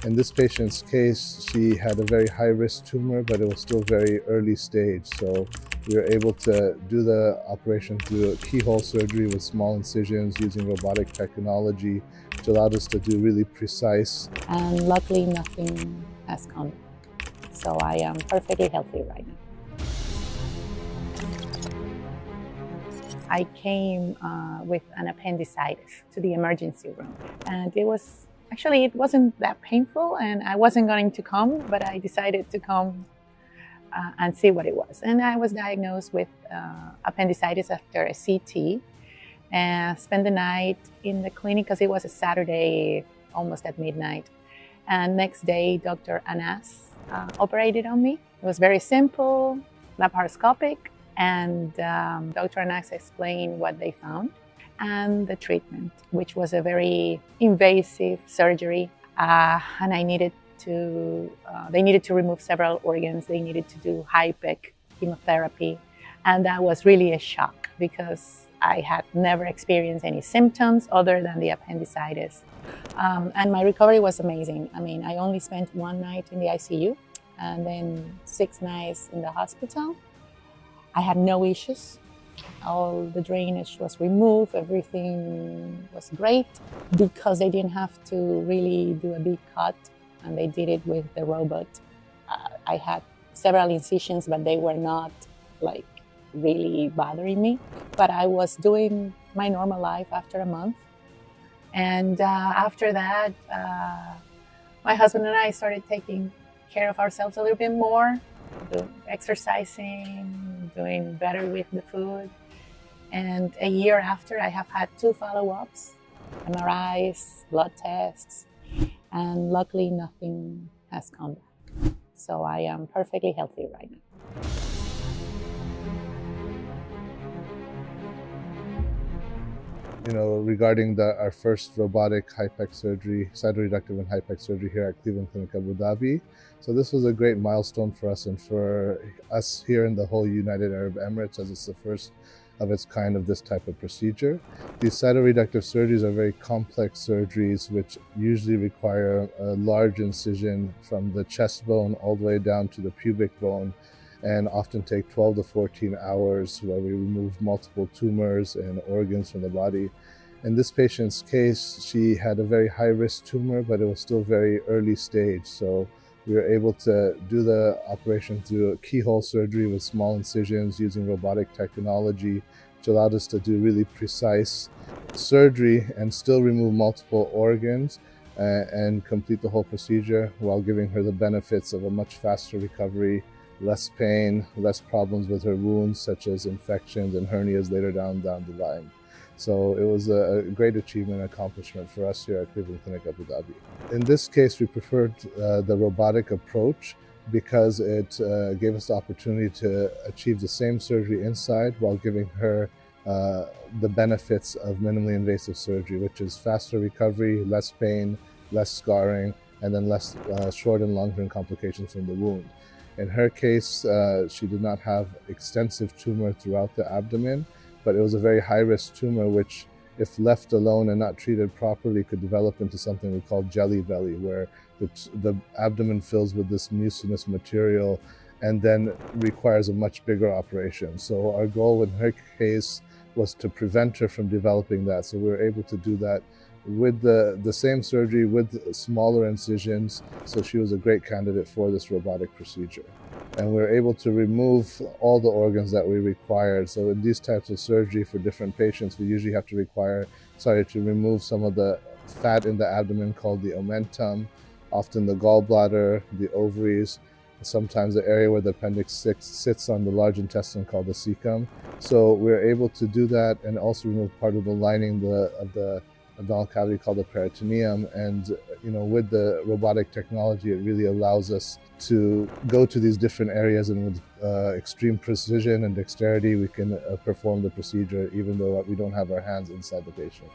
In this patient's case, she had a very high-risk tumor, but it was still very early stage. So we were able to do the operation through a keyhole surgery with small incisions using robotic technology, which allowed us to do really precise. And luckily, nothing has come. So I am perfectly healthy right now. I came with an appendicitis to the emergency room, and it wasn't that painful, and I wasn't going to come, but I decided to come and see what it was. And I was diagnosed with appendicitis after a CT, and spent the night in the clinic because it was a Saturday, almost at midnight. And next day, Dr. Anas operated on me. It was very simple, laparoscopic, and Dr. Anas explained what they found and the treatment, which was a very invasive surgery. And they needed to remove several organs. They needed to do HIPEC chemotherapy. And that was really a shock because I had never experienced any symptoms other than the appendicitis. And my recovery was amazing. I mean, I only spent one night in the ICU and then 6 nights in the hospital. I had no issues. All the drainage was removed. Everything was great because they didn't have to really do a big cut, and they did it with the robot. I had several incisions, but they were not like really bothering me. But I was doing my normal life after a month. And after that, my husband and I started taking care of ourselves a little bit more, exercising, doing better with the food. And a year after, I have had 2 follow-ups, MRIs, blood tests, and luckily nothing has come back. So I am perfectly healthy right now. Regarding our first robotic HIPEC surgery, Cytoreductive and HIPEC surgery here at Cleveland Clinic Abu Dhabi. So this was a great milestone for us and for us here in the whole United Arab Emirates, as it's the first of its kind of this type of procedure. These cytoreductive surgeries are very complex surgeries which usually require a large incision from the chest bone all the way down to the pubic bone, and often take 12 to 14 hours, where we remove multiple tumors and organs from the body. In this patient's case, she had a very high-risk tumor, but it was still very early stage. So we were able to do the operation through a keyhole surgery with small incisions using robotic technology, which allowed us to do really precise surgery and still remove multiple organs and complete the whole procedure while giving her the benefits of a much faster recovery, less pain, less problems with her wounds, such as infections and hernias later down the line. So it was a great achievement and accomplishment for us here at Cleveland Clinic Abu Dhabi. In this case, we preferred the robotic approach because it gave us the opportunity to achieve the same surgery inside while giving her the benefits of minimally invasive surgery, which is faster recovery, less pain, less scarring, and then less short and long-term complications from the wound. In her case, she did not have extensive tumor throughout the abdomen, but it was a very high-risk tumor which, if left alone and not treated properly, could develop into something we call jelly belly, where the abdomen fills with this mucinous material and then requires a much bigger operation. So our goal in her case was to prevent her from developing that. So we were able to do that with the same surgery with smaller incisions. So she was a great candidate for this robotic procedure. And we were able to remove all the organs that we required. So in these types of surgery for different patients, we usually have to remove some of the fat in the abdomen called the omentum, often the gallbladder, the ovaries, sometimes the area where the appendix sits on the large intestine called the cecum. So we're able to do that and also remove part of the lining of the abdominal cavity called the peritoneum. And with the robotic technology, it really allows us to go to these different areas, and with extreme precision and dexterity, we can perform the procedure even though we don't have our hands inside the patient.